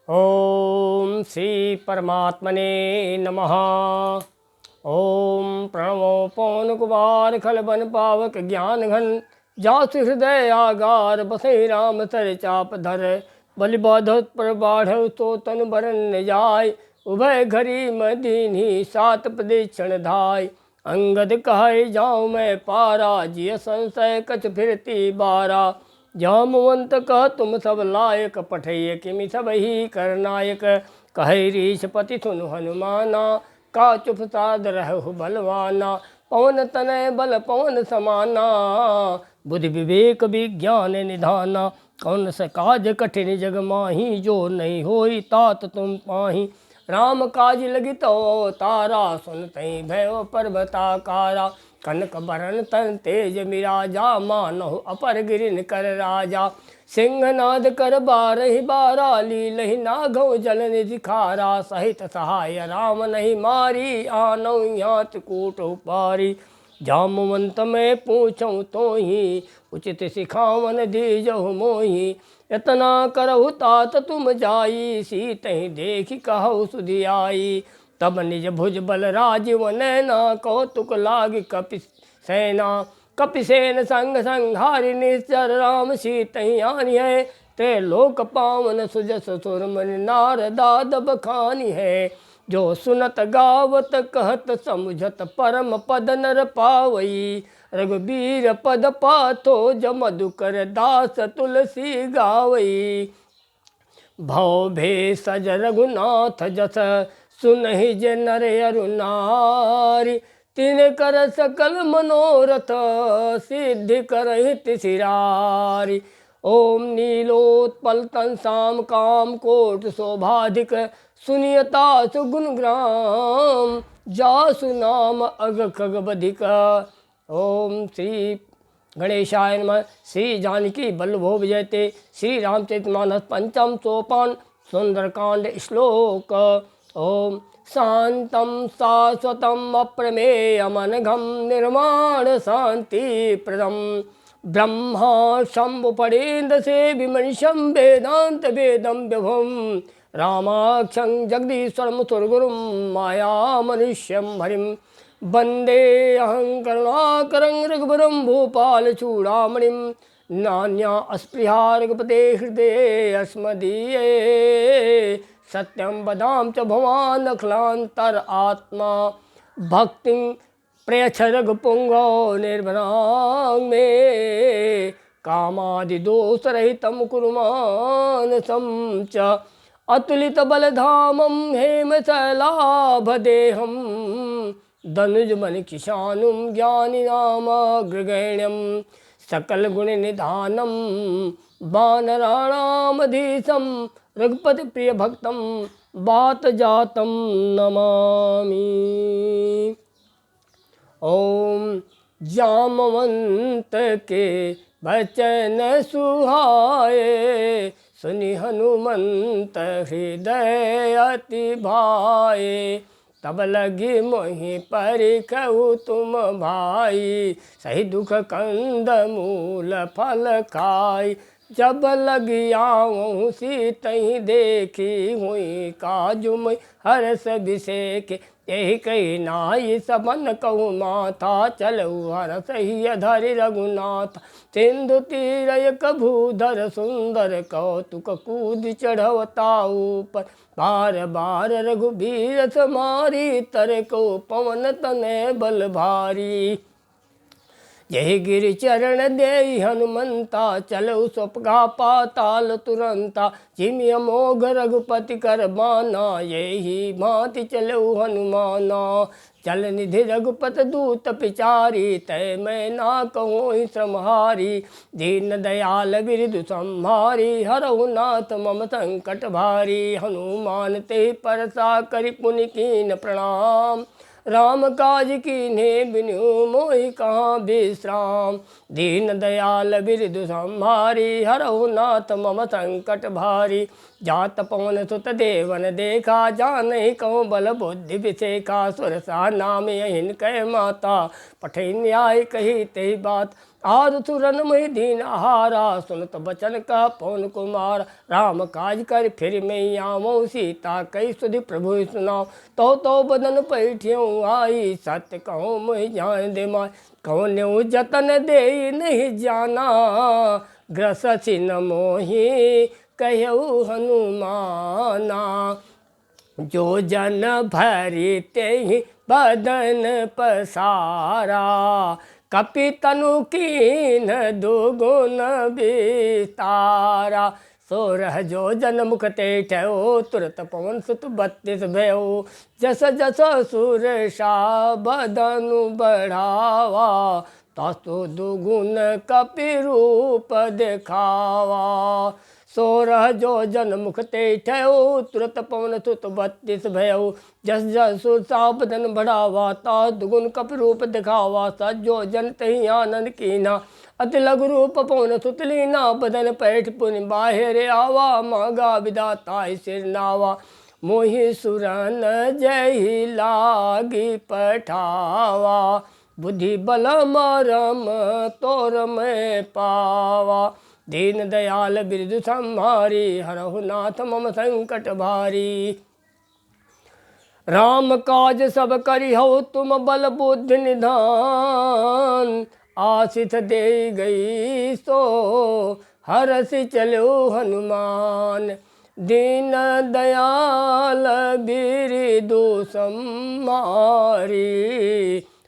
ओम श्री परमात्मने नमः। ओम प्रणवो पवन कुमार खल बन पावक ज्ञान घन जासु हृदय आगार बसई राम सर चाप धर बलि बाधत पर बाढ़ तो तन बरन जाय उभय घरी मदीनी सात प्रदीक्षण धाय अंगद कहे जाऊँ मैं पारा जिय संशय कछ फिरती बारा जामवंत कह तुम सब लायक पठैय किमि सब ही करनायक कहे रीछपति सुनु हनुमाना का चुप साद रहु बलवाना पवन तनय बल पवन समाना बुद्धि विवेक विज्ञान निधाना कौन स काज कठिन जग माही जो नहीं होई तात तुम पाही राम काज लगी तो तारा सुनते भय पर्वताकारा कनक बरन तन तेज मिराजा मानहु अपर गिरिन कर राजा सिंहनाद कर बारहि बारा लीलहि नागौ जल निधि खारा सहित सहाय राम नहीं मारी आनौ यात कूट पारी जामवंत मैं पूछूं तो ही उचित सिखावन दीजहु मोही इतना करहु तात तुम जाई सीतहि देखि कहु सुधि आई तब निज भुज बल राजीव नैना कौतुक लाग कपि सेना कपिसेन संग संहारि निश्चर राम सीतहि आनी है त्रिलोक पावन सुजस सुरमनि नारदाद बखानी है जो सुनत गावत कहत समुझत परम पद नर पावई रघुबीर पद पाथो जमधुकर दास तुलसी गावई भव भेषज रघुनाथ जस सुनहि जे नर अरु नारी तिन कर सकल मनोरथ सिद्धि करहि तिसिरारी ओम नीलोत्पल तन साम काम कोट शोभाधिक सुनियता सुगुण ग्राम जासु नाम अग खग बधिक। ओम श्री गणेशाय नमः। श्री जानकी बल्लभो विजयते। श्री रामचरितमानस पंचम सोपान सुंदरकांड श्लोक। ओम शांतं शाश्वतम् अप्रमेयमनघं निर्माण शांति प्रदम ब्रह्मा शंभु परेन्द्र से विमर्शं वेदांत वेदम विभुम रामाक्षं जगदीश्वरं सुरगुरुं माया मनुष्यं हरिं वंदे अहं करुणाकरं रघुवरं भूपाल चूड़ामणिं नान्या अस्पृहा रघुपते हृदये अस्मदीये सत्यं वदाम च भवान् अखिलांतर आत्मा भक्तिं प्रयच्छ रघुपुंगो निर्भरां मे कामादिदोषरहितं कुरु मानसं च अतुलित बलधामं हेमशैलाभदेहं धनुजमणि किशानुं ज्ञानिनामग्रगण्यं सकल गुण निधानं वानराणामधीशं रघुपति प्रिय भक्तं बात जातं नमामि। ओम जामवंत के वचन सुहाए सुनि हनुमंत हृदय अति भाए तब लगी मोहि परिखहु तुम भाई सही दुख कंद मूल फल खाई जब लगी आऊँ सीतहि देखी हुई काजुम हर्ष विषेक यही कही नाई सबन कहु माथा चलऊ हरस ही धरि रघुनाथ सिंधु तीर कभूधर सुंदर कौतुक कूद चढ़वता ऊपर बार बार रघुबीर समारी तर को पवन तनय बल भारी यही गिरि चरण दे हनुमंता चलो स्वपगा पाताल तुरंता जिमि अमोघ रघुपति कर बाना यही भांति चलो हनुमाना चल निधि रघुपत दूत पिचारी तय मैं ना कहूँ श्रमहारी दीन दयाल बिरदु संहारी हरहु नाथ मम संकट भारी हनुमान ते परसा करि पुनि कीन प्रणाम राम काज कीन्हे बिनु मोहि कहाँ विश्राम दीन दयाल बिरदु संहारी, हरहु नाथ मम संकट भारी। जात पवन सुत देवन देखा, जानहि कहूँ बल बुद्धि विसेखा। सुरसा नाम यहिन कह माता, पठै न्याय कही तेहि बात। आर सुरन महि दीन आहारा, सुनत बचन का पवन कुमार। राम काज कर फिर मैं आवऊँ, सीता कई सुधि प्रभु सुनाओ। तो बदन पैठियों आई, सत्य कहूँ मोहि जान दे माय। कौन्यू जतन दे नहीं जाना, ग्रससि न मोहि कहऊ हनुमाना। जो जन भरि तेहि बदन पसारा, कपि तनु कीन दुगुन विस्तारा। 16 जो जन मुख ते ठयो, तुरत पवन सुत 32 भयो। जस जस सुरसा बदनु बढ़ावा, तसो दुगुन कपि रूप दिखावा। 16 जो जन मुख ते ठयो, तुरत पवन सुत 32 भयो। जस जस सुरसा बदन बढ़ावा, ता दुगुन कपि रूप दिखावा। सजो जन तहि आनंद कीना, अति लघु रूप पवन सुत लीना। बदन पैठ पुनि बाहिर आवा, मांगा विधाता सिर नावा। मोहि सुरन जहि लागी पठावा, बुद्धि बल मरम तोर मैं पावा। दीन दयाल बिरदु संहारी, हरहु नाथ मम संकट भारी। राम काज सब करिहु तुम बल बुद्धि निधान। आशीष दे गई सो हरसि चलो हनुमान। दीन दयाल बिरदु संहारी,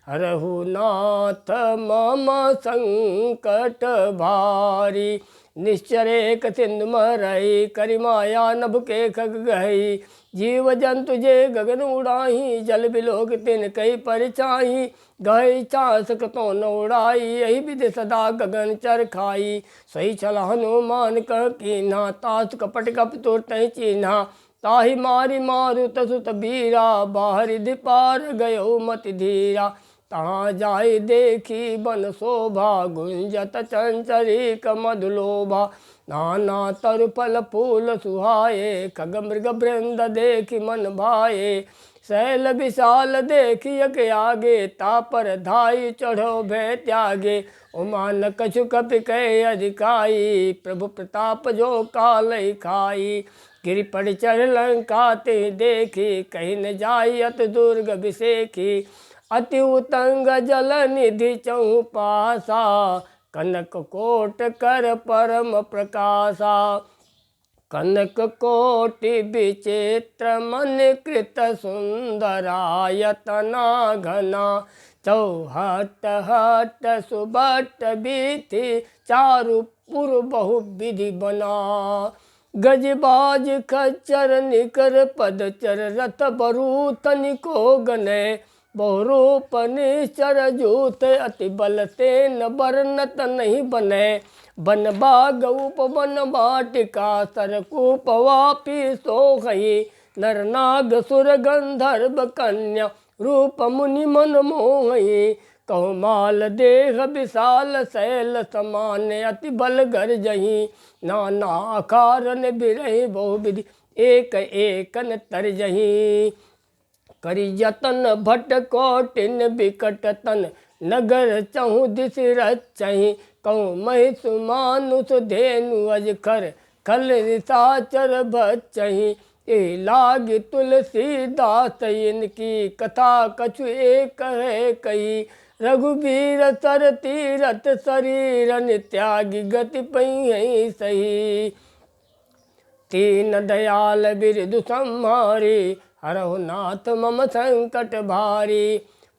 हरहु नाथ मम संकट भारी। निश्चर एक सिंधु मरई, करि माया नभ के खग गहई। जीव जंतु जे गगन उड़ाही, जल बिलोक तिन कई परिछाही। गहई चास कतो न उड़ाई, यही विधि सदा गगन चर खाई। सही छल हनुमान कह कीन्हा, तास कपट कप तुरत चीन्हा। ताहि मारी मारुत सुत बीरा, बाहरि दिपार गयो मति धीरा। तहाँ जाय देखी बन शोभा, गुंजत चंचरीक मधुलोभा। नाना तरु फल फूल सुहाए, खग मृग वृंद देखि मन भाए। शैल विशाल देखि यक आगे, तापर धाई चढ़ो भय त्यागे। उमा न कछु कपि कहे अधिकाई, प्रभु प्रताप जो कालहि खाई। गिरि पड़ चढ़ लंका ते देखी, कहीं न जाई अति दुर्ग बिसेखी। अति उतंग जल निधि चौपासा, कनक कोट कर परम प्रकाशा। कनक कोटि विचित्र मन कृत सुंदरायतना घना। चौहट हट सुबट बीथि, चारुपुर बहु विधि बना। गजबाज खच्चर निकर पदचर, रथ बरू तनिको गनय। बहुरूप निश्चर जूथ, अति बल तेन बरनत नहीं बनै। बन बाग उपवन वाटिका, सरकूप वापी सोहई। नर नाग सुर गंधर्व कन्या, रूप मुनि मन मोहई। कौमाल देह विशाल शैल समान, अति बल गर्जही। नाना आकारन बिरहि बहु विधि, एक एकन तरजही। करि जतन भट कौटिन बिकट तन, नगर चहु दिस रचहि। कहूँ महिष मानुष धेनु अजगर, खल निशाचर बचहि। ए लाग तुलसीदास इनकी, कथा कछु एक है कही। रघुबीर सर तीरथ शरीरन, त्यागी गति पई सही। दीन दयाल बिरदु संहारी, हरहु नाथ मम संकट भारी।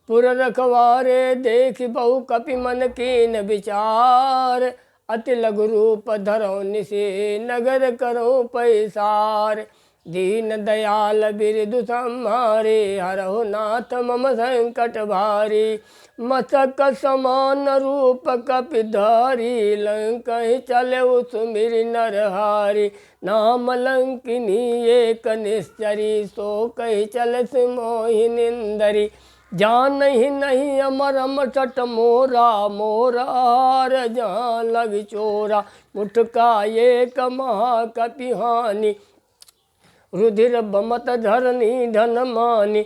पुर रखवारे देखि बहु कपि मन कीन विचार। अति लघु रूप धरौ निशि, नगर करौ पैसार। दीन दयाल बिरदु संहारे, हरहु नाथ मम संकट भारी। मस्तक समान रूप कपिधारी, लंकहि चलऊ सुमिरि नरहारी। नाम लंकिनी एक निश्चरी, सो कहि चलस मोहि निंदरी। जान नहीं अमर अमर चट मोरा मोरा हार जान लग चोरा मुठका एक महाकपिहानी रुधिर बमत धरनी धन मानी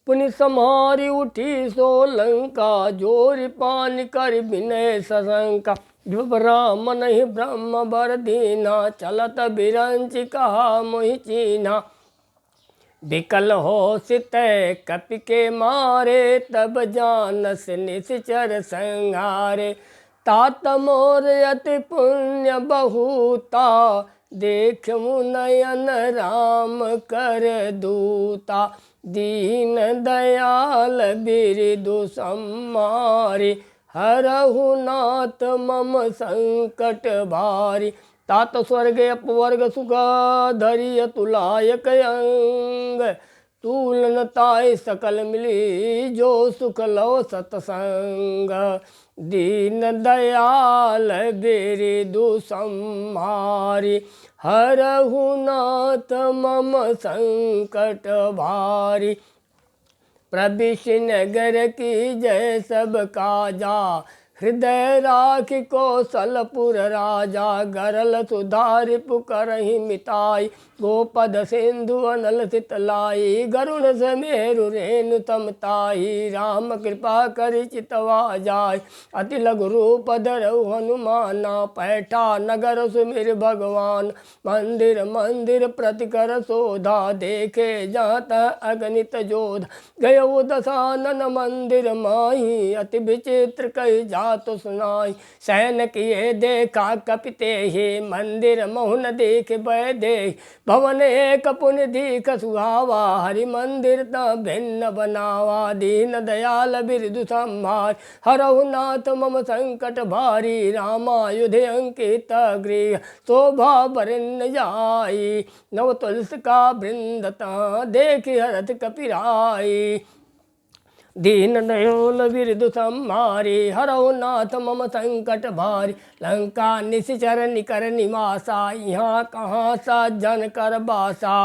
पुनि समारी उठी सोलंका जोरी पानी कर विनय सशंका ब्राह्मण नहीं ब्रह्म बर दीना चलत बिरंच कहा मोहि चीना विकल हो सित कपि के मारे तब जानस निश्चर संहारे तात मोर अति पुण्य बहुता देखूं नयन राम कर दूता दीन दयाल बिरदु सम्मारी हरहु नाथ मम संकट भारी तात स्वर्ग अपवर्ग सुख धरिय तुलायक अंग तूलन ताय सकल मिली जो सुख लो सतसंग दीन दयाल बिरदु सम्हारी हरहु नाथ मम संकट भारी प्रविश नगर की जय सब काजा हृदय राखि कौशलपुर राजा गरल सुधारि पुकरहि मिताई गोपद सिंधु अनल सितलाई गरुण समेरु रेणु तमताई राम कृपा करि चितवा जाय अति लघु रूप धरऊ हनुमाना पैठा नगर सुमिर भगवान मंदिर मंदिर प्रतिकर शोधा देखे जात अगणित जोध गयो दशानन मंदिर माही अति विचित्र कही जा तो सुनाई सैन किए देखा कपिते ही मंदिर मोहन देख बै दे भवन एक पुण्य दीख सुहावा हरि मंदिर त भिन्न बनावा दीन दयाल बिरदु संभार हरहु नाथ मम संकट भारी रामायुध अंकित गृह शोभा बरन जाई नव तुलस का वृंदता देख हरत कपिराई दीन दयाल बिरदु सम्हारी हरहु नाथ मम संकट भारी लंका निश्चर निकर निवासा यहाँ कहाँ सा जन कर बासा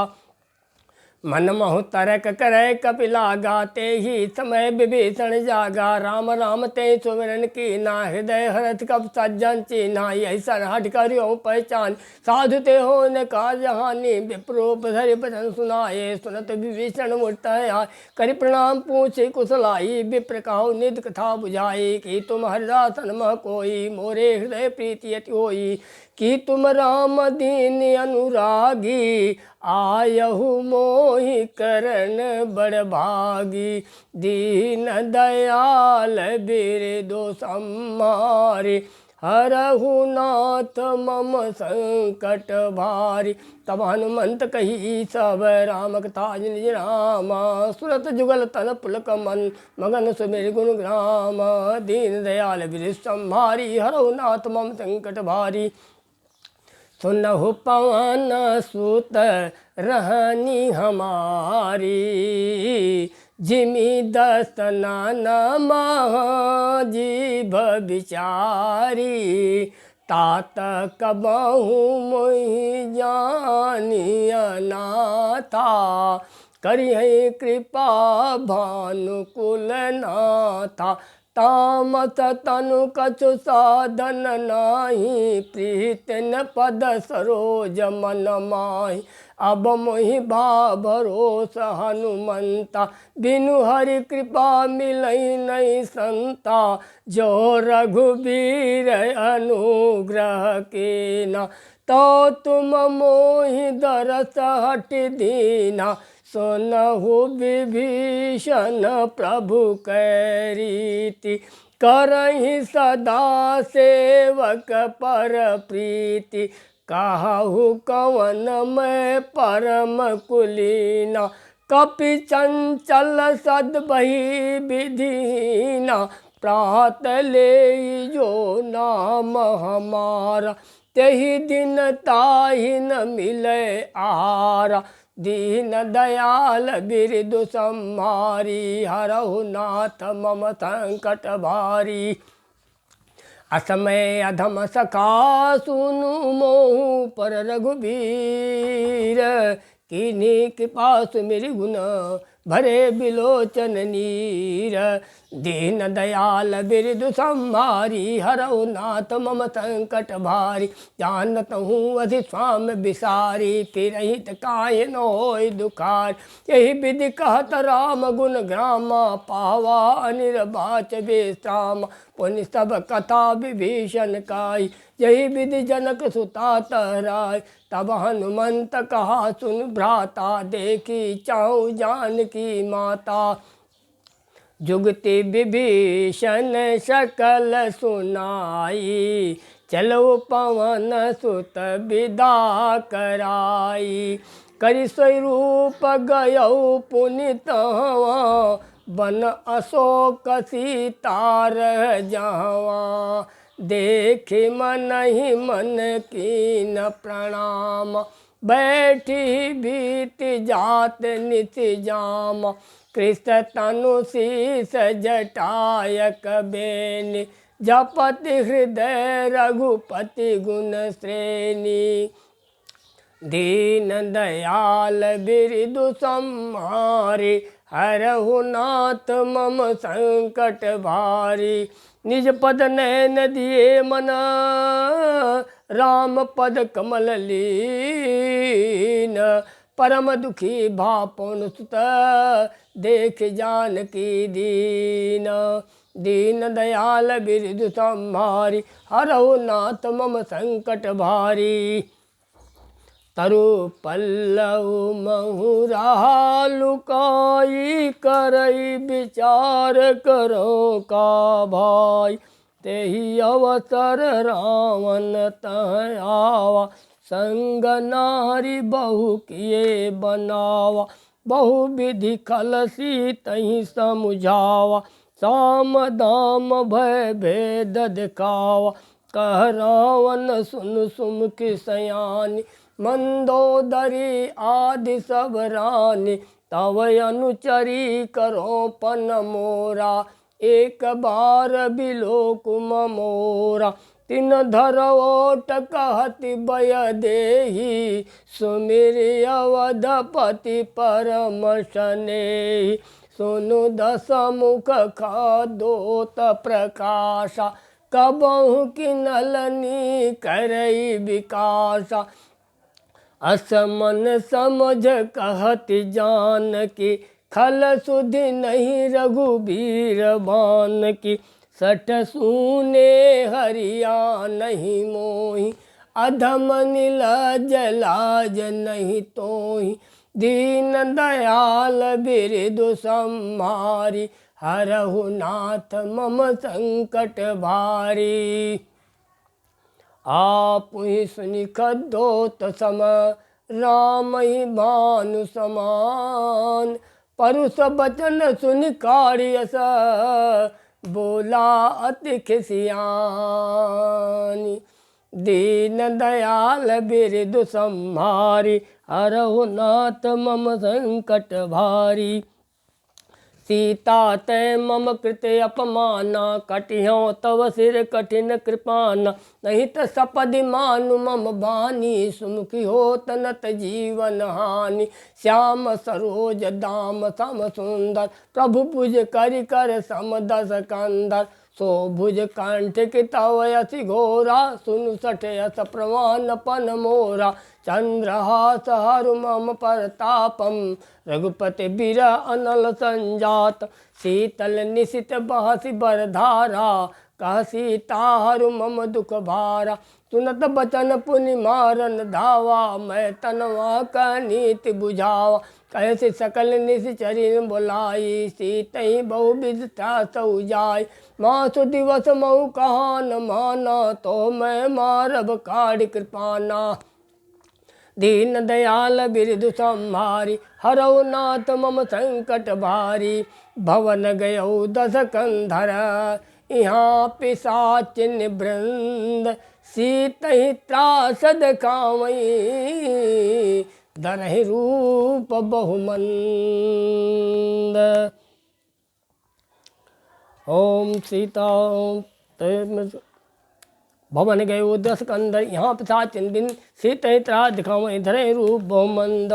मन महु तरक करे कपिला गाते ही समय विभीषण जागा राम राम ते सुमिरन की ना हृदय हरत कब सज्जन चीना यही सरहट करियो पहचान साधु ते हो न कार्यहानि विप्रोप धरि बचन सुनाए सुनत विभीषण मुर्तया करि प्रणाम पूछे कुशलाई विप्र कहो निध कथा बुझाई कि तुम हरिदासन मह कोई मोरे हृदय प्रीति अति होई कि तुम राम दीन अनुरागी आयहु मोहि करण बड़ भागी दीन दयाल बिरदु सम्हारी हरहु नाथ मम संकट भारी तब हनुमंत कही सब राम कथा निज रामा सुरत जुगल तन पुलक मन मगन सुमिर गुण ग्राम दीन दयाल बिरदु सम्हारी हरहु नाथ मम संकट भारी सुनहु पवन सुत रहनी हमारी जिमि दसना महाजीभ बिचारी तात कबहु मोहि जानिय नाथा करिहि कृपा भानुकुल नाथा तामस तनु कछु साधन नाही प्रीतन पद सरोज मन माही अब मोहि भाव भरोस हनुमंता बिनु हरि कृपा मिलई नहीं संता जो रघुबीर अनुग्रह कीना तो तुम मोहि दरस हट दीना सुनहु विभीषण प्रभु कै रीति करहि सदा सेवक पर प्रीति कहु कवन मैं परम कुलीना कपि चंचल सद बही विधीना प्रात ले जो नाम हमारा तेहि दिन ताहि न मिले आहारा दीन दयाल बिरदु सम्हारी हरहु नाथ मम संकट भारी असमय अधम सखा सुनु मोहु पर रघुबीर किन्हीं कृपा सुमिर गुण भरे बिलोचन नीर। दीन दयाल बिरदु संहारी, हरऊ नाथ मम संकट भारी। जानत हूँ अधि स्वाम बिसारी, फिर हित काय न होय दुखार। यही विधि कहत राम गुण ग्रामा, पावा अनिर्वाच विश्राम। पुनि सब कथा विभीषण काई, यही विधि जनक सुता तहराय। तब हनुमंत कहा सुन भ्राता, देखी चाहूँ जानकी माता। जुगति विभीषण सकल सुनाई, चलो पवन सुत विदा कराई। करि स्वरूप गयौ पुनित हवा, बन अशोक सीता रह जावा। देखे मन ही मन कीन प्रणाम, बैठी बीत जात नित जाम। कृष्ण तनु शीस जटायक बेनी, जपति हृदय रघुपति गुण श्रेणी। दीन दयाल बिरदु संहारी, हरहु नाथ मम संकट भारी। निज पद नैन दिए मन, राम पद कमल लीन। परम दुखी भापन सुत, देख जानकी दीन। दीन दयाल बिरदु संहारी, हरहु नाथ मम संकट भारी। तरु पल्लव महुरा लुकाई, करई विचार करो का भाई। तेहि अवसर रावण तह आवा, संग नारी बहु किए बनावा। बहु विधि खलसी तहि समुझावा, साम दाम भय भेद दिखावा। कह रावण सुन सुमुखि सयानी, मंदोदरी आदि सब रानी। तव अनुचरी करो पन मोरा, एक बार बिलोकुम मोरा। तिन धर ओट कहति बय देहि, सुमिर अवधपति परम स्नेहि। सुनु दस मुख खदोत प्रकाशा, कबहु किन्हलनि करई विकासा। असमन समझ कहति जानकी, खल सुधि नहीं रघुबीर बान की। सठ सूने हरिया नहीं मोहि, अधम नीलज लाज नहीं तोहि। दीन दयाल बिरदु संहारी, हरहु नाथ मम संकट भारी। आप ही सुनि खदोत सम, राम ही भानु समान। परुष बचन सुनि काढ़ियस, बोला अति खिसियानी। दीन दयाल बिरदु संहारी, हरहु नाथ मम संकट भारी। सीता तै मम कृते अपमाना, कटिहौं तव सिर कठिन कृपाना। नहीं त सपदि मानु मम बानी, सुमुखी होत नत जीवन हानि। श्याम सरोज दाम सम सुंदर, प्रभु भुज करि कर सम दस कंधर। सो भुज कंठ की तव यति घोरा, सुनु सठ यस प्रमाण पन मोरा। चंद्रहास हरु मम परतापम, रघुपति बिरह अनल संजात। शीतल निशित बहसि बरधारा, कह सीता हरु मम दुख भारा। सुनत बचन पुनि मारन धावा, मैं तनवा का नीति बुझावा। कैसे सकल निशिचरिन बोलाई, सीतहि बहु विध त्रास उजाय। मासु दिवस महु कहा न माना, तो मैं मारब काढ़ि कृपाना। दीन दयाल बिरदु संहारी, हरहु नाथ मम संकट भारी। भवन गयौ दस कंधर, यहाँ पिशाच निवृंद। सीतहि त्रास दिखावई, धरहि रूप बहुमंद। ओम सीता भवन गयो दस कंधर, यहाँ पिशाच दिन। सीतहि त्रास दिखावई, धरहि रूप बहुमंद।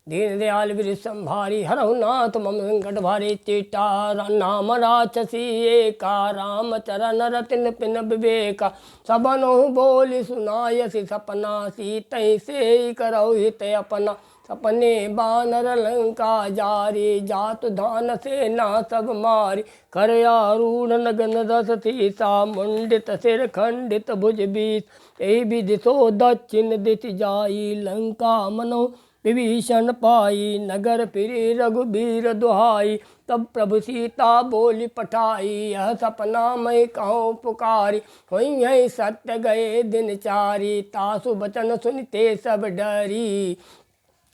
दीन दयाल बिरु संभारी हरहु नाथ मम संकट भारी चिट्टा नाम राक्षसी एका राम चरण रतिन पिन विवेका सबनो बोली सुनायसी सपना सीतै से करौ हित अपना सपने बानर लंका जारी जात धान सेना सब मारी कर आरूढ़ नगन दस सीसा मुंडित सिर खंडित भुज बीस यही विधि सो दक्षिण दिश जाई लंका मनो विभीषण पाई नगर फिरी रघुबीर दुहाई तब प्रभु सीता बोली पठाई यह सपना मैं कहूँ पुकारी हुई है सत्य गए दिन चारी तासु बचन सुनते सब डरी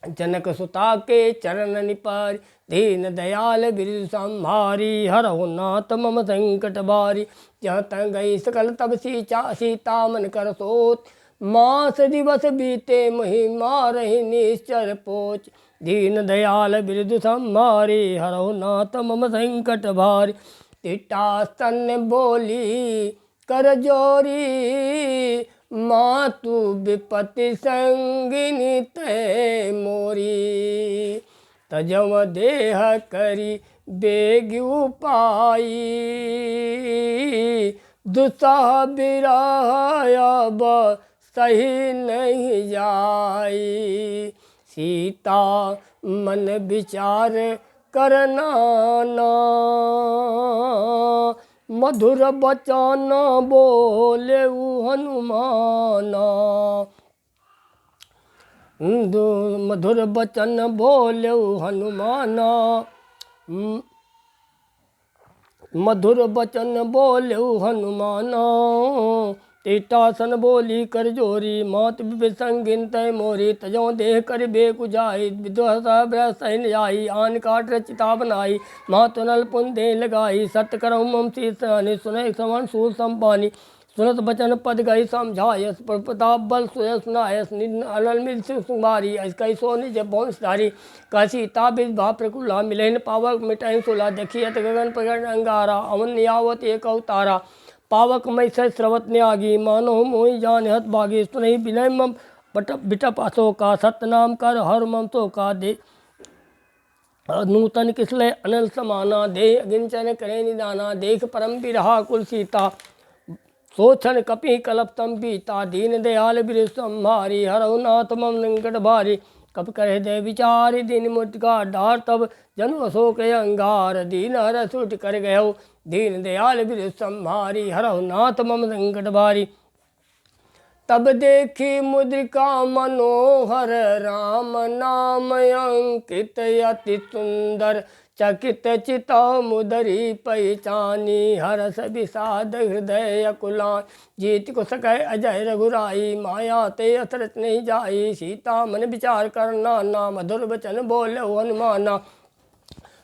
जनक सुता के चरण निपारी दीन दयाल बिरु संभारी हरहु नाथ मम संकट बारी जहाँ तक गई सकल तब सीता मन कर सोच मास दिवस बीते महिमा रही निश्चर पोच दीन दयाल बिरु संभारी हरहु नाथ मम संकट भारी तिटास्तन बोली कर जोरी मातु विपति संगिनी तय मोरी तजम देह करी बेग उपाई दुसह बिरह सही नहीं जाई सीता मन विचार करना ना मधुर बचन बोले हनुमान मधुर बचन बोले हनुमान मधुर बचन बोले हनुमान तीटासन बोली कर जोरी मात विसंगिन तय मोरी तजो देह कर बेकुजाई विद्वस सैन जाई आन काट रचिता बनाई मातु नल पुन दे लगाई सत्य करम मम शीर्षानी सुनय समन सूर संपानी सुनत बचन पद गई समझायस प्रताप बल सुय सुनायस अनल मिल सुमारी कई सोनी जब बंशधारी काशी ताबिज भा प्रकुला मिलन पावक मिटैन सुला देखियत गगन प्रगट अंगारा अवन यावत एक अवतारा पावक मई से स्रवत न्यागी मानो मोहि जान हत भागी सुनहि विनय मम बिटप अशोका सतनाम कर हर मम का दे नूतन किसले अनल समाना देह अगिंचन करे निदाना देख परम बिरहा कुल सीता सोचन कपि कलप तम पीता दीन दयाल बिरु संभारी हरहु नाथ मम संकट भारी कप करे दे विचारी दीन मुद्गा डार तब जनु अशोक अंगार दीन हर सुट कर गयो दीन दयाल बिरु संभारी हरहु नाथ मम संकट भारी तब देखी मुद्रिका मनोहर राम नाम अंकित अति सुंदर चकित चिता मुदरी पहचानी हरस विषाद हृदय अकुलान जीत को सकै अजय रघुराई माया ते असरत नहीं जाई सीता मन विचार करना ना मधुर वचन बोले हनुमाना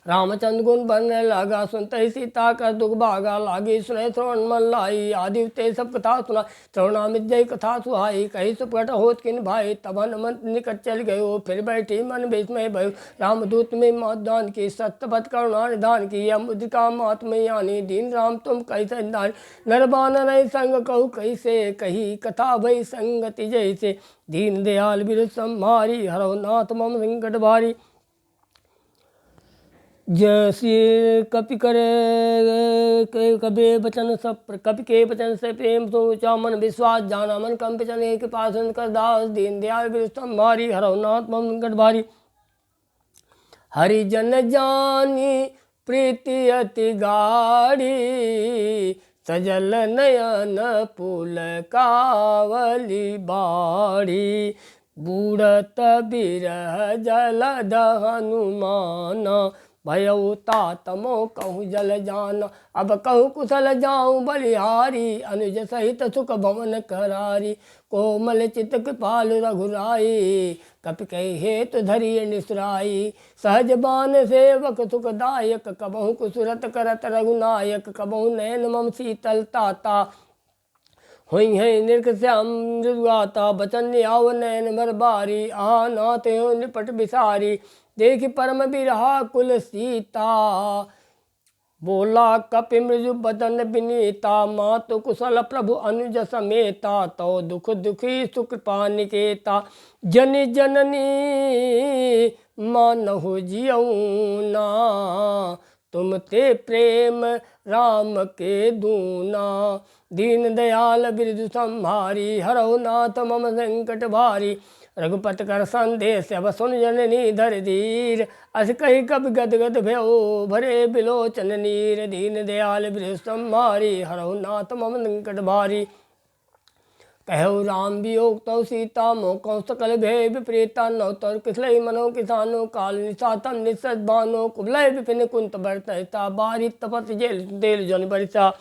रामचंद्र गुण बनने लगा सुनते सीता कर दुख भागा लागी सुने श्रवण मन लाई आदि ते सब कथा सुना श्रवणामित जय कथा सुहाई कही सुप्रकट होत किन भाई तब हनुमंत निकट चल गयो फिर बैठी मन विस्मय भयो रामदूत में मतदान की सत्यपथ करुणा निधान की यह मुद्रिका महात्म यानी दीन राम तुम कैसे दान नरबान नहीं संग कहु कैसे कही कथा भई संगति जैसे दीन दयाल बिरु संभारी हरहु नाथ मम संकट भारी जैसे कपि करे कबे बचन सब कपि के बचन से प्रेम सोचा मन विश्वास जाना मन कम बचन एक पास कर दास दीन दयाल बिरु संभारी हरहु नाथ मम संकट भारी हरिजन जानी प्रीति अति गाढ़ी सजल नयन पुल कावली बाड़ी बूढ़त बिरह जलद हनुमान भयउ तातमो कहूँ जल जान अब कहूँ कुशल जाऊँ बलिहारी अनुज सहित सुख भवन करारी कोमल चित कृपाल रघुराई कपि कही हेतु धरिय निसुराई सहज बान सेवक सुखदायक कबहु कुसुरत करत रघुनायक कबहु नयन मम शीतल ताता हुई है निर्श्याम मृदुगाता बचन आव नयन भर बारी आ नाथ हो निपट बिसारी देख परम बिरहा कुल सीता बोला कपि मृदु बदन विनीता मातु कुशल प्रभु अनुज समेता तो दुख दुखी सुकृपा निकेता जनि जननी मानहु जियऊ ना, तुम ते प्रेम राम के दूना। दीन दयाल बिरजु संहारी, हरहु नाथ मम संकट भारी। रघुपत कर संदेश अब सुन जननी धर धीर, अस कही कब गद गद भयो भरे बिलोचन नीर। दीन दयाल बिरजु संहारी, हरहु नाथ मम संकट भारी। कहु राम वियोग तव सीता, मोह सकल भय विपरीता। नव तर किसलई मनो किसानो, काल निसातम निसद बानो। कुबलय विपिन कुंत बरतता, बारी तपत जेल देल जन बरिसा।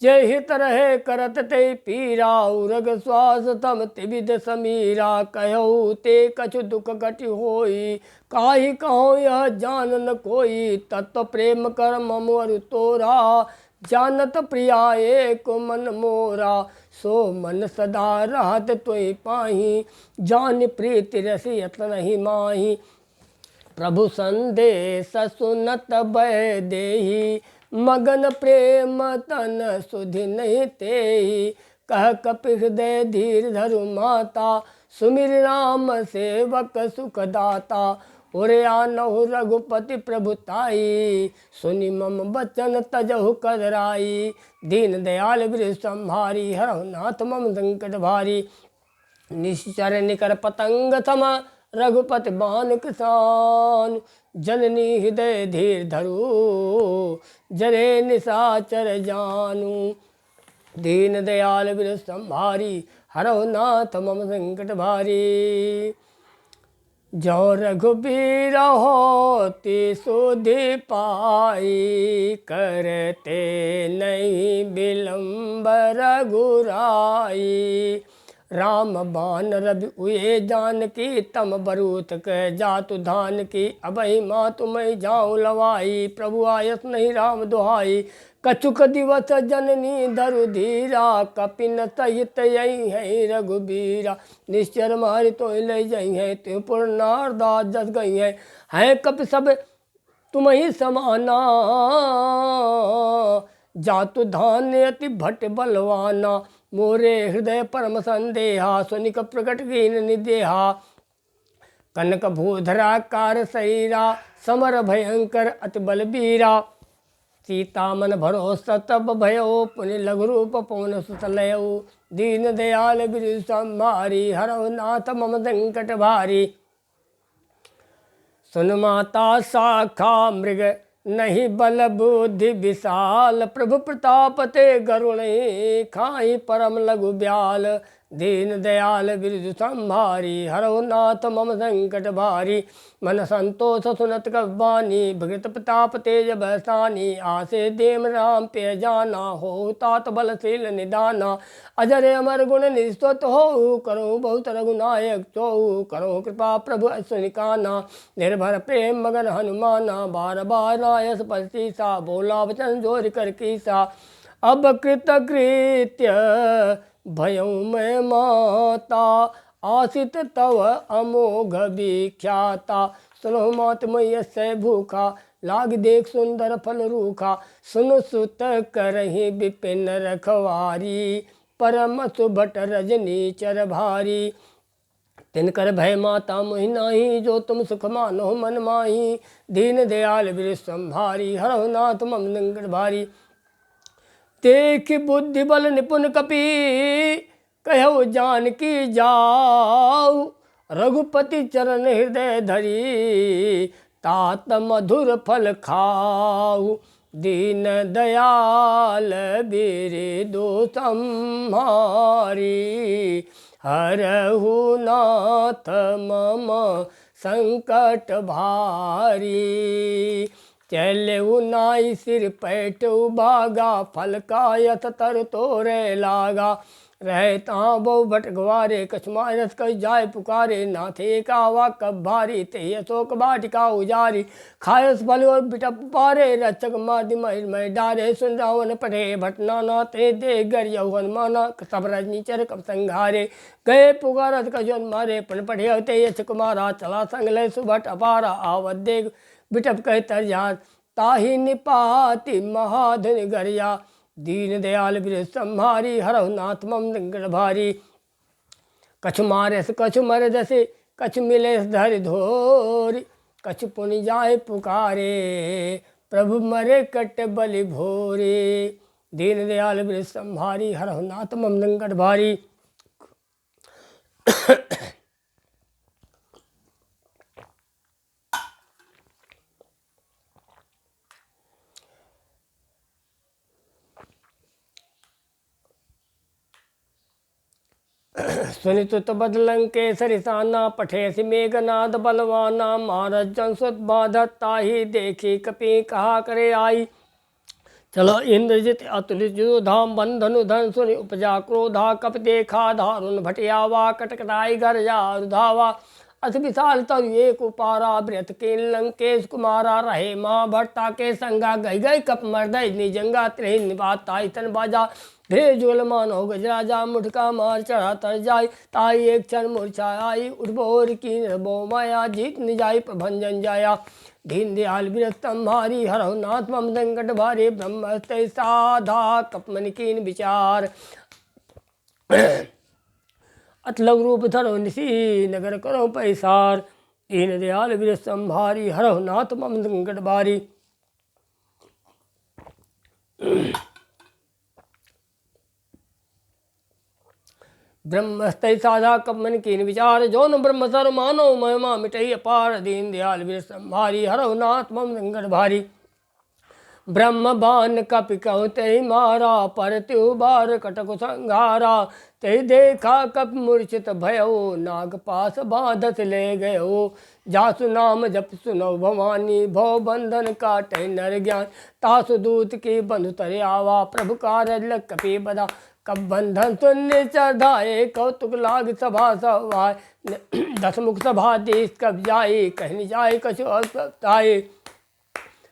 जय हित रहे करत ते पीरा, उरग श्वास तम तिविध समीरा। कहु ते कछु दुख घटि होई, काहि कहो यह जान न कोई। तत्व प्रेम कर मम अरु तोरा, जानत प्रिया एक मन मोरा। सो मन सदा रहत तुई पाही, जान प्रीति रसी यत्न नहीं माही। प्रभु संदेश सुनत भय देहि, मगन प्रेम तन सुधि नहीं तेहि। कह कपि हृदय धीर धरु माता, सुमिर राम सेवक सुख दाता। ओरे आनहु रघुपति प्रभुताई, सुनि मम बचन तजहु कदराई। दीन दयाल बिरजु संहारी, हरहु नाथ मम संकट भारी। निश्चर निकर पतंग सम, रघुपति बान किसान। जननी हृदय धीर धरु, जरे निशाचर जानू। दीन दयाल बिरजु संहारी, हरहु नाथ मम संकट भारी। जो रघुबीर होती सुधि पाई, करते नहीं विलम्ब रघुराई। राम बान रवि उये जानकी, तम बरूथ कह जातु धान की। अबहि माँ तुम्हें जाऊँ लवाई, प्रभु आयस नहीं राम दुहाई। कछुक दिवस जननी धरु धीरा, कपिन सहित यही है रघुबीरा। निश्चर मारि तो ले जई है, त्यों पुर नारदास जस गई है कपि सब तुम ही समाना। जातु धान्य अति भट बलवाना, मोरे हृदय परम संदेहा। सुनिक प्रकट कीन निदेहा, कनक भूधरा कार शरीरा। समर भयंकर अति बलबीरा, सीता मन भरोसा तब भयो। पुनि लघु रूप पवन सुत लयऊ। दीन दयाल बिरजु संहारी, हरहु नाथ मम संकट भारी। सुन माता शाखा मृग नहीं बल बुद्धि विशाल, प्रभु प्रताप ते गरुण खाई परम लघु ब्याल। दीन दयाल बिरजु संहारी, हरहु नाथ मम संकट भारी। मन संतोष सुनत कव्वानी, भगत प्रताप तेज बसानी। आसे देम राम पे जाना, हो तात बलशील निदाना। अजर अमर गुण निस्तुत हो, करो बहुत रघुनायक चो। करो कृपा प्रभु अश्वनिकाना, निर्भर प्रेम मगन हनुमाना। बार बार नायस पसीसा, बोला वचन जोर कर कीसा। अब कृत कृत्य भयऊ मैं माता, आसित तव अमोघ विख्याता। सुनो मात मैय से भूखा, लाग देख सुंदर फल रूखा। सुन सुत करहि विपिन रखवारी, परम सुभट रजनी चर भारी। तिनकर भय माता मोहि नाही, जो तुम सुख मानो मन माही। दीन दयाल बिरजु संहारी, हरहु नाथ मम संकट भारी। देख बुद्धि बल निपुण कपि, कहु जानकी जाऊ। रघुपति चरण हृदय धरी, तात मधुर फल खाऊ। दीन दयाल बिरजु संहारी, हरहु नाथ मम संकट भारी। चलऊ नाई सिर पैटऊ बागा, फल का यथ तर तोरे लागा। रहता बहु भट गवारे, कछ मारस कछ जाय पुकारे। नाथे का वाक भारी, ते अशोक बाटिका उजारी। खायस फल और बिटप पारे, रक्षक माधि महिर डारे। सुन रावण पढ़े भटना नाथे, दे गर यऊ हनुमाना। सब रजनीचर कब संघारे, गए पुकारत कजन मारे। पन पढ़े अवते यश कुमारा, चला संग लय सुभट अपारा। आवत देख बिटप कह तरजान, ताहि निपाति महाधन गरिया। दीन दयाल बिरजु संहारी, हरहु नाथ मम संकट भारी। कछु मारस कछु मर जसे, कछु मिले धरि धोरी। कछु पुनि जाय पुकारे, प्रभु मरे कट बलि भोरे। दीन दयाल वृष संहारी, हरहु नाथ मम संकट भारी। सुनितुत बदलंकेसरि साना, पठेसि मेघनाद बलवाना। महाराज जन सुत बाधत ताहि, देखी कपि कहा करे आई। चलो इंद्रजित अतुलित जो धाम, बंधनु धन सुनि उपजा क्रोधा। कप देखा दारुण भटियावा, कटकटाई गरजा रुधावा। अथ विशाल तरु एक उपारा, बृहत कीन लंकेश कुमारा। रहे माँ भट्टा के संगा, गई गई कप मर्दय निजंगा। त्रिहि निबात ताई तन बाजा, धीरे जुगल मानो गजराजा। मुठका मार चढ़ा तर जाय, ताई एक क्षण मूर्छा आई। उठबोर की रबो माया, जीत न जाय प्रभंजन जाया। दीन दयाल विरत संहारी, हरहु नाथ मम संकट भारी। ब्रह्मस्ते साधा कपमन कीन विचार, अत लघु रूप धरो निसी नगर करो पैसार। दीन दयाल विरत संहारी, हरहु नाथ मम संकट भारी। ब्रह्मस्ते साधा कपमन कीन विचार, जो न ब्रह्म सर मानो महिमा मिटई अपार। दीन दयाल विरत संहारी, हरहु नाथ मम संकट भारी। ब्रह्म बान कपि कहु तेहि मारा, परत्यु बार कटक संघारा। तेहि देखा कप मूर्छित भयो, नाग पास बांधत ले गयो। जासु नाम जप सुनो भवानी, भव बंधन काटे नर ज्ञान। तासु दूत की बंधु तरे आवा, प्रभु कारज कपि बदा। कब बंधन सुनने चढ़ाए, कौतुक लाग सभा सवाय। दसमुख सभा देश कब जाए, कहने जाए कछु अताए।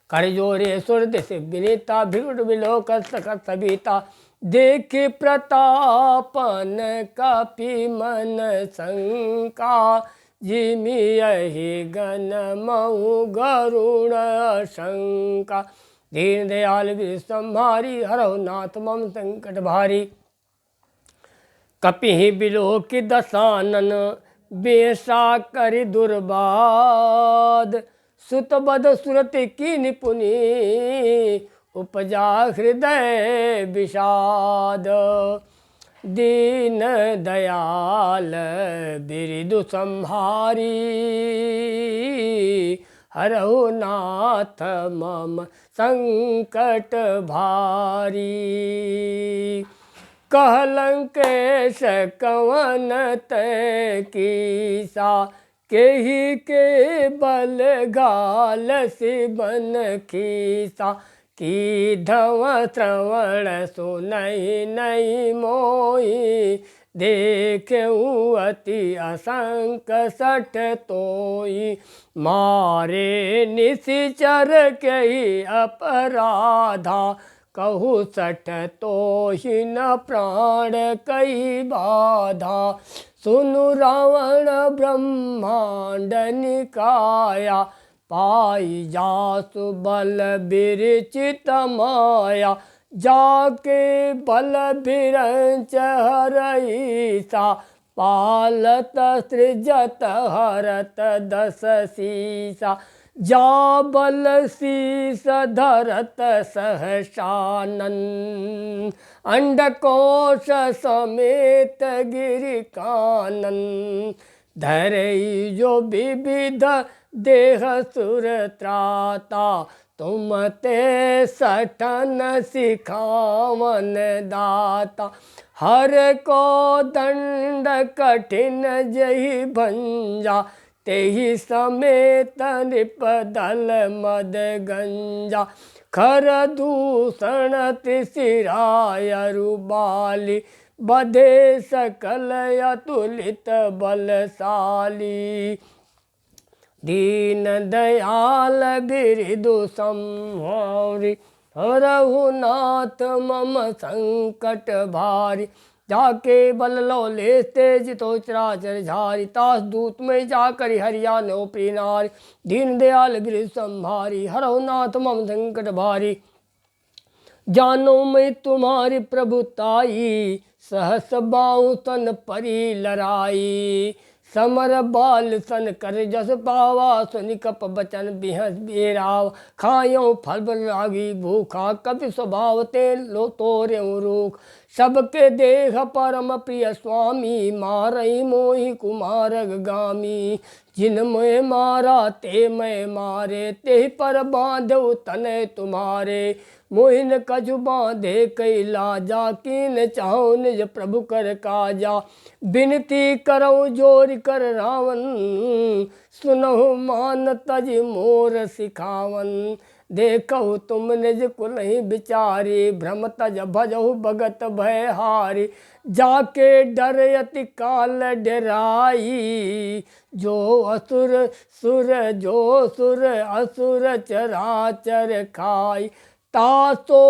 कर जोरे सुर दिश विनीता, भृगुट विलोक सकत सविता। देखे प्रतापन कपि मन शंका, जिमि यही गण मऊ गरुण शंका। दीन दयाल विरत संहारी, हरहु नाथ मम संकट भारी। कपिहि बिलोक दसानन, बेसा करि दुर्बाद। सुत बद सुरति कीनि पुनि, उपजा हृदय विषाद। दीन दयाल बिरदु संहारी, हरहु नाथ मम संकट भारी। कह लंकेश कवन तै कीसा, केहि के बल गाल सिबन खीसा। की धव श्रवण सुनहि नहीं मोहि, देखेऊ अति असंक सठ तोई। मारे निशिचर कही अपराधा, कहु सठ तोहि न प्राण कई बाधा। सुनु रावण ब्रह्मांड निकाया, पाई जासु बल विरचित माया। जाके बल विरंच हरईसा, पालत सृजत हरत दस सीसा। जा बल शीस धरत सहसानन, अंडकोश समेत गिरि कानन। धरई जो विविध देह सुर त्राता, तुम ते सठन सिखावन दाता। हर को दंड कठिन जहि भंजा, तेहि समेत निपदल मद गंजा। खर दूषण त्रिशिरायरु बाली, बधे सकल अतुलित बलशाली। दीन दयाल बिरदु संहारी, हरहु नाथ मम संकट भारी। जाके बल लो लेस तेज तो चराचर झारी, तास दूत में जाकर हरिया नो प्रीनारी। दीन दयाल बिरदु संहारी, हरहु नाथ मम संकट भारी। जानो मैं तुम्हारी प्रभुताई, सहस बाहु तन परी लड़ाई। समर बाल सन कर जस पावा, सुनि कप बचन बिहस बेराव। खायो फल बल लागी भूखा, कपि स्वभाव ते लो तोर्यु रूख। सबके देह परम प्रिय स्वामी, मारई मोहि कुमार गामी। जिन मैं मारा ते मैं मारे, ते पर बांधो तने तुम्हारे। मोहिन कछु बांधे कई लाजा, कीन चाहो निज प्रभु कर काजा। बिनती करो जोर कर रावण, सुनहु मान तज मोर सिखावन। देखो तुम निज कुल ही बिचारी, भ्रम तज भजहु भगत भय हारी। जाके डर अति काल डराई, जो असुर सुर असुर चराचर खाई। तासो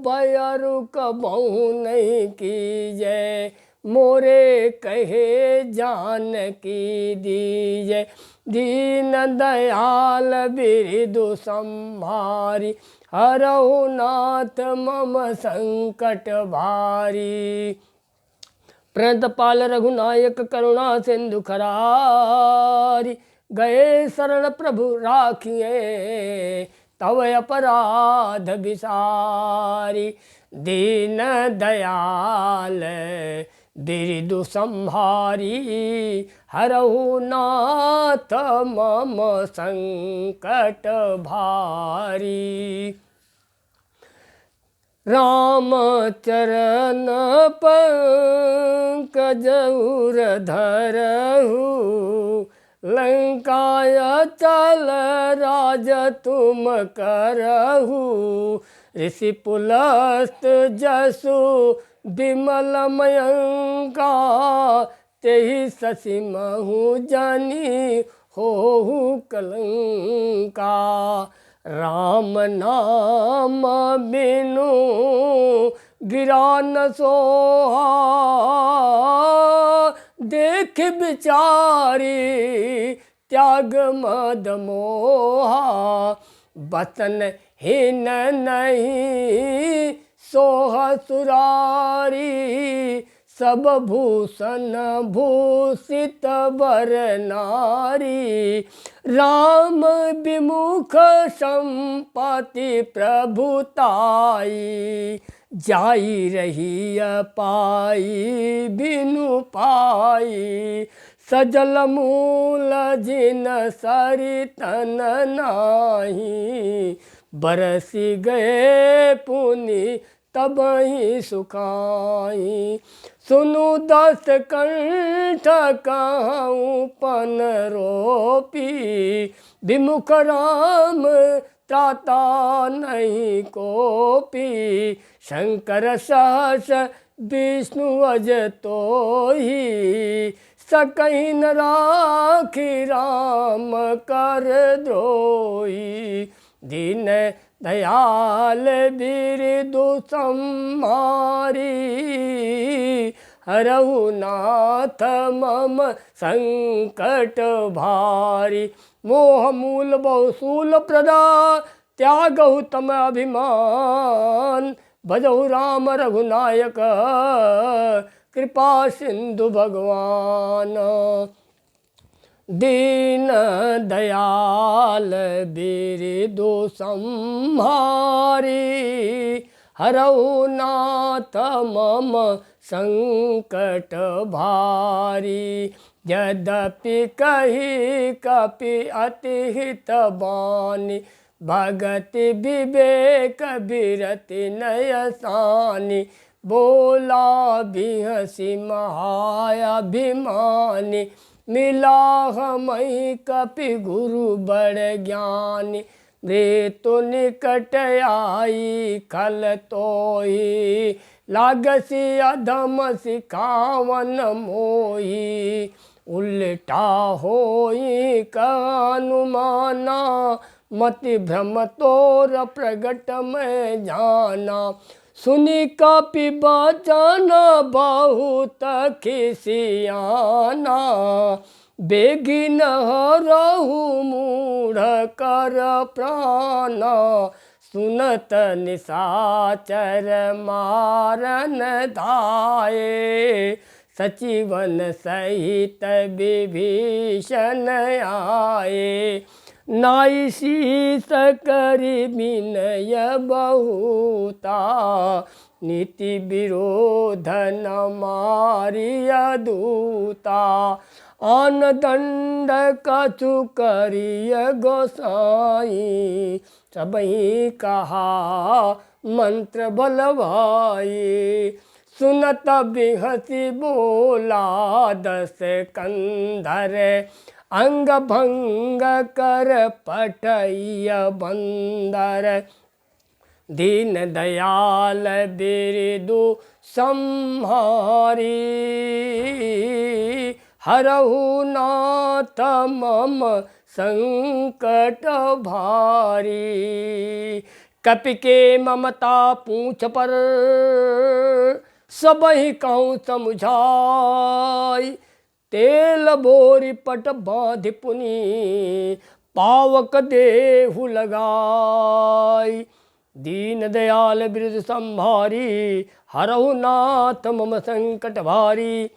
भयरु कबहु नहीं कीजय, मोरे कहे जान की दीजय। दीन दयाल बिरदु संभारी, हरहु नाथ मम संकट भारी। प्रणतपाल रघुनायक करुणा सिंधु खरारी, गए शरण प्रभु राखिए, तव अपराध विसारी। दीन दयाल बिरदु संहारी, हरहु नाथ मम संकट भारी। राम चरण पंकज उर धरहु, लंकाय चल राज तुम करहु। ऋषि पुलस्त जसु विमल मयंका, तेहि शशि महु जनि होहु कलंका। राम नाम बिनु गिरा न सोहा, देख बिचारी त्याग मद मोहा। बचन हीन नहीं सोह सुरारी, सब भूषण भूषित वर नारी। राम विमुख संपत्ति प्रभुताई, जाई रही पाई बिनु पाई। सजल मूल जिन सरितन नाही, बरसी गए पुनि तबहि सुखाई। सुनु दस कंठ कहूँ पन रोपी, विमुख राम त्राता नहीं कोपी। शंकर सहस विष्णु अज तोहि, सकहि न राखी राम कर द्रोही। दीन दयाल बिरदु संहारी, हरहु नाथ मम संकट भारी। मोह मूल बहुशूल प्रदा, त्यागहु तम अभिमान। भजहु राम रघुनायक, कृपा सिंधु भगवान। दीन दयाल बिरदु संहारी, हरहु नाथ मम संकट भारी। यद्यपि कही कपि अति हित बानी, भगति विवेक बिरति नयसानी। बोला बिहसी महाभिमानी, मिला हमहि कपि गुरु बड़ ज्ञानी। मृत्यु निकट आई खल तोहि, लागसी अधम सिखावन मोहि। उल्टा होई कानुमाना, मति भ्रम तोर प्रगट में जाना। सुनि कपि बचन बहुत खिसियाना, बेगी न हरहु मूढ़ कर प्राणा। सुनत निशाचर मारन धाये, सचिवन सहित विभीषण आए। नाई शीस करि विनय बहुता, नीति विरोध न मारिय दूता। आन दंड कछु करिय गोसाई, सबहि कहा मंत्र बलवाई। सुनत बिहसी बोला दस कंधर, अंग भंग कर पटैय बंदर। दीन दयाल बिरदु संहारी, हरहु नाथ मम संकट भारी। कपि के ममता पूछ पर, सबहि कहूँ समुझाई। तेल बोरी पट बाँधि पुनि, पावक देहु लगाई। दीन दयाल बिरदु संभारी, हरहु नाथ मम संकट भारी।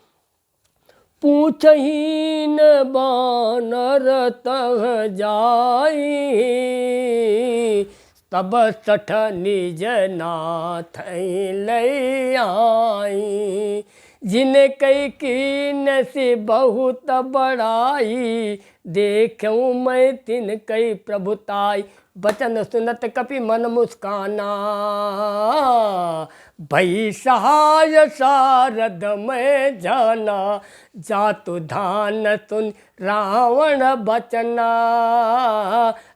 पूछहीन बानर तह जाई, तब सठ निज नाथ लय आई। जिने कई कीन से बहुत बड़ाई, देखूं मैं तिन कई प्रभुताई। बचन सुनत कपि मन मुस्काना, भई सहाय सारद मैं जाना। जातु धान सुन रावण बचना,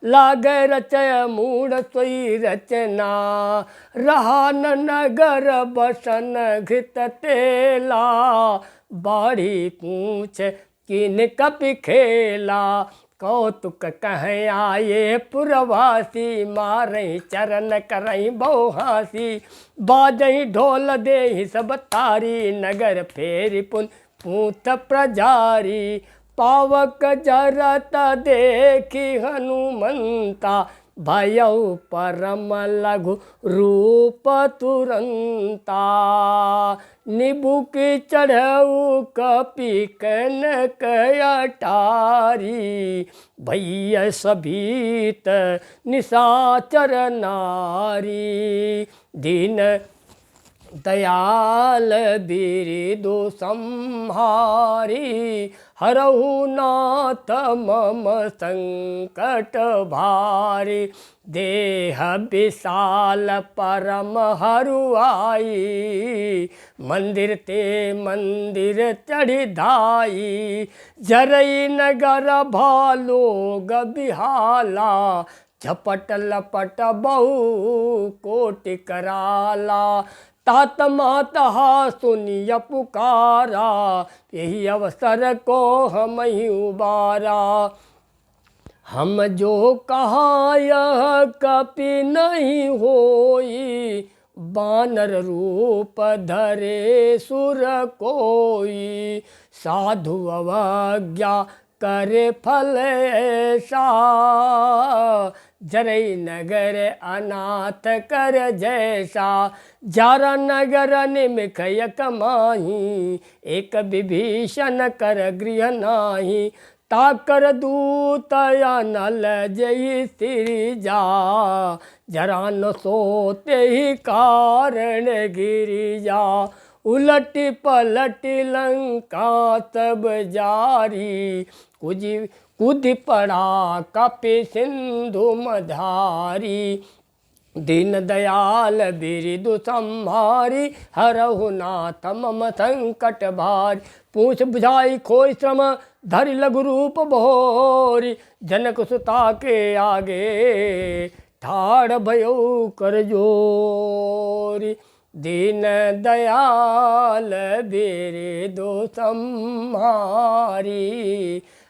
लागे रचय मूढ़ सोई रचना। रहा न नगर बसन घृत तेला, बाढ़ी पूछ किन कपि खेला। कौतुक कह आये पुरवासी, मारही चरण करही बहुहासी। बाजही ढोल देहि सब तारी, नगर फेरि पुन पूत प्रजारी। पावक जरत देखी हनुमंता, भयउ परम लघु रूप तुरंता। निबुक चढ़ऊ कपि कनक अटारी, भैया सभीत निशाचर नारी। दीन दयाल बिरदु संहारी, हरहु नाथ मम संकट भारी। देह विशाल परम हरुआई, मंदिर ते मंदिर चढ़ी धाई। जरई नगर भालोग बिहाला, झपट लपट बहु कोटि कराला। तात मात हा सुनिय पुकारा, यही अवसर को हम ही उबारा। हम जो कहा यह कपि नहीं होई, बानर रूप धरे सुर कोई। साधु अवज्ञा करे फल ऐसा, जरई नगर अनाथ कर जैसा। जारा नगर निमिख यक माही, एक विभीषण कर गृह नाही। ताकर दूत नल जय सिरिजा, जरा न सोते ही कारण गिरिजा। उलटी पलटी लंका तब जारी, कूद पड़ा कपि सिंधु मधारी। दीन दयाल बिरदु संहारी, हरहु नाथ मम संकट भारी। पूछ बुझाई खोई श्रम धरि लघु रूप भोरी, जनक सुता के आगे ठाड़ भयउ कर जोरी। दीन दयाल बिरदु संहारी,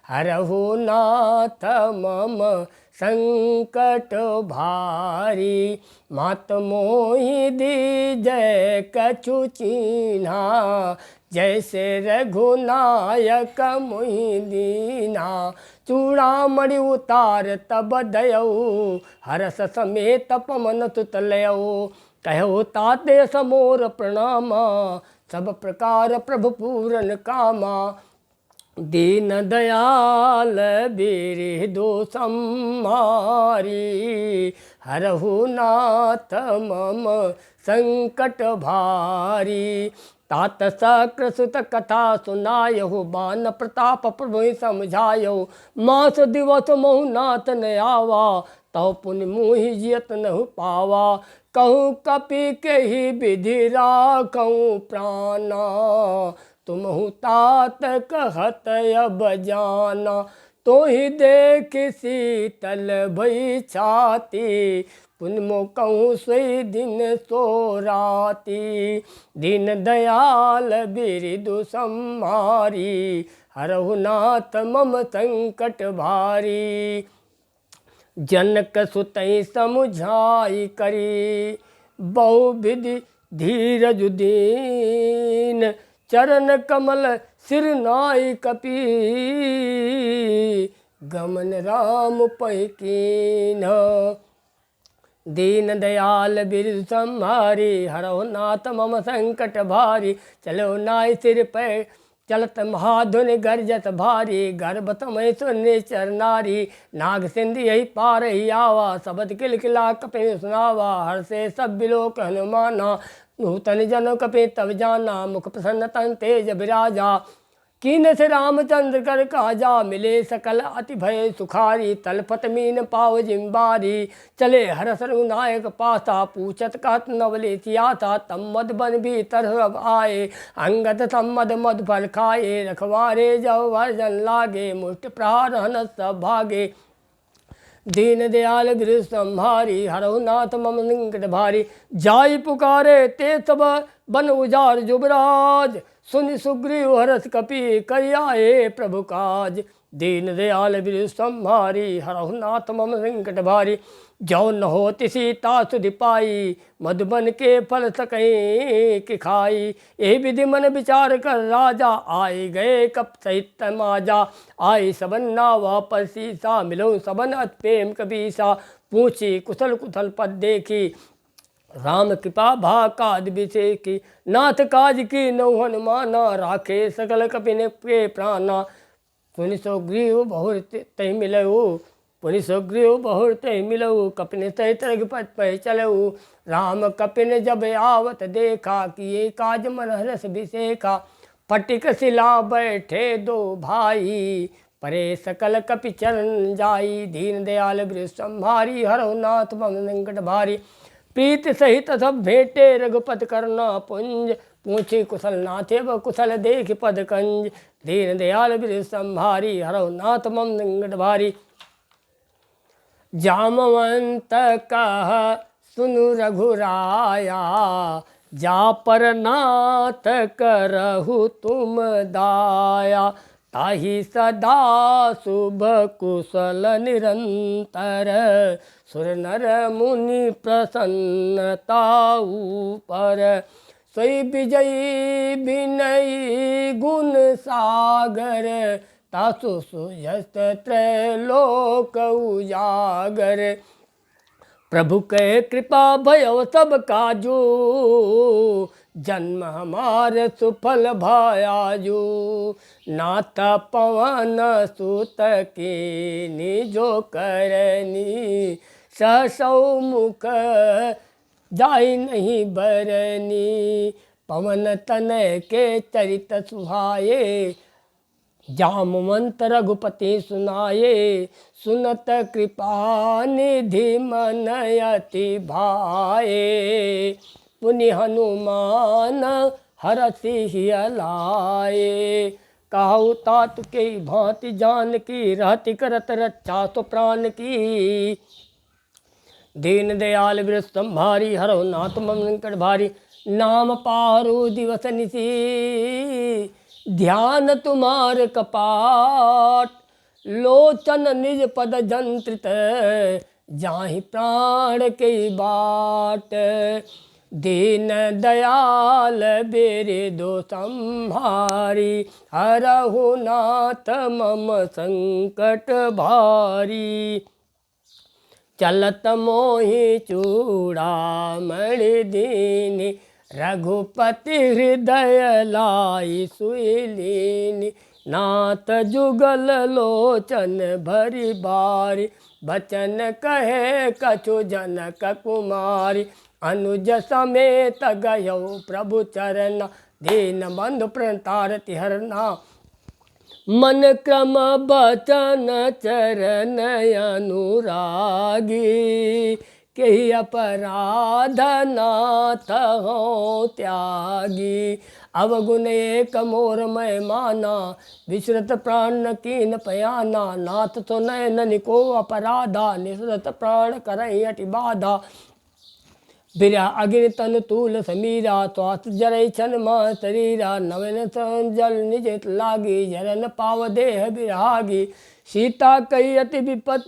हरहु नाथ मम संकट भारी। मात मोहि दीजय कछु चीन्हा, जैसे रघुनायक मुहि दीना। चूड़ामणि उतार तब दयऊ, हरस समेत पवन सुत लयऊ। कहु ताते समोर प्रणामा, सब प्रकार प्रभु पूरन कामा। दीन दयाल बिरदु संहारी, हरहु नाथ मम संकट भारी। तात सक्र सुत कथा सुनायहु, बान प्रताप प्रभु समझायहु। मास दिवस महु नाथ न आवा, तव पुण्य मुहि जियत नहु पावा। कहूँ कपि के ही विधि राखऊँ प्राणा, तुमहु तात कहत अब जाना। तो ही देख शीतल भई छाती, पुण्य मो कहूँ सोई दिन सो राती। दीन दयाल बिरदु संहारी, हरहु नाथ मम संकट भारी। जनक सुतई समुझाई करी, बहु विधि धीरज दीन। चरण कमल सिर नाई कपि, गमन राम पै कीन। दीन दयाल बिरदु संहारी, हरहु नाथ मम संकट भारी। चलो नाई सिर पे चलत महाधुनि, गर्जत भारी। गर्भत मई सुनिचर नारी, नाग सिंधु यही पार ही आवा। शबद किलकिला कपि सुनावा, हर से सब बिलोक हनुमाना। नूतन जन कपि तब जाना, मुख प्रसन्न तन तेज विराजा। कीन से रामचंद्र कर काजा, मिले सकल अति भय सुखारी। तलपत मीन पाव जिम्बारी, चले हरस रघुनायक पासा। पूछत कहत नवले सियासा, तम मद बन भीतर अब आए। अंगद सम्मद मद फल खाए, रखवारे जब वर्जन लागे। मुष्ट प्रहार हनस सब भागे, दीन दयाल बिरदु संहारी। हरहु नाथ मम संकट भारी। जाई पुकारे ते सब बन उजार जुबराज, सुनि सुग्रीव हरस कपि करि आए प्रभु काज। दीन दयाल बिरदु संहारी, हरहु नाथ मम संकट भारी। जो न होति सीता सुधि पाई, मधुबन के फल सकई कि खाई। यही विधि मन विचार कर राजा, आए गए कप सहित माजा। आई सबन नावा पर सीसा, मिलो सबन अति प्रेम कबीसा। पूछी कुशल कुशल पद देखी, राम कृपा भा काज बिसेकी। नाथ काज की नौ हनुमाना, राखे सकल कपिन के प्राणा। पुनि सुग्रीव बहुर तहि मिलऊ, पुनि सुग्रीव बहुर तहि मिलऊ। कपिन सहित रघुपति पै चलऊ, राम कपिन जब आवत देखा। किए काज मन हरस बिसेखा, फटिक शिला बैठे दो भाई। परे सकल कपि चरण जाई, दीन दयाल बिरदु संहारी। हरहु नाथ मम संकट भारी। प्रीत सहित सब भेंटे रघुपति करना पुंज, पूछे कुशल नाथे व कुशल देख पद कंज। दीन दयाल बिरदु संहारी, हरहु नाथ मम संकट भारी। जामवंत कह सुनु रघुराया, जा पर नाथ करहु तुम दाया। ताहि सदा शुभ कुशल निरंतर, सुर नर मुनि प्रसन्नता ऊपर। सोई विजयी विनयी गुण सागर, तासु सुयस त्रैलोक उजागर। प्रभु के कृपा भयो सब काजू, जन्म हमार सुफल भयाजू। नाथ पवन सुत कीनी जो करनी, सहसौ मुख जाई नहीं बरनी। पवन तनय के चरित सुहाए, जामवंत रघुपति सुनाए। सुनत कृपा निधि मन अति भाए, पुनि हनुमान हरषि लाए। कहु तात के भांति जान की, रहति करत रक्षा सो प्राण की। दीन दयाल बिरदु संहारी, हरहु नाथ मम संकट भारी। नाम पारु दिवस निसी, ध्यान तुम्हार कपाट। लोचन निज पद जंत्रित, जाहि प्राण के बाट। दीन दयाल बिरदु संहारी, हरहु नाथ मम संकट भारी। चलत मोहि चूड़ामणि दीनि, रघुपति हृदय लाई सुईलीनी, नाथ जुगल लोचन भरी बारी, बचन कहे कछु जनक कुमारी, अनुज समेत गयो प्रभु चरण, दीन बंधु प्रणतारति हरना, मन क्रम बचन चरण अनुरागी, कही अपराध नाथ हो त्यागी, अवगुण एक मोर मैं माना, विसरत प्राण कीन पयाना, नाथ तो नयन को अपराधा, निसरत प्राण करई अति बाधा, बिरा अग्नि तन तूल समीरा, स्वास्थ्य जरई छन मा शरीरा, नवन जल निज लागी, जरन पाव देह बिरागी, सीता कही अति विपत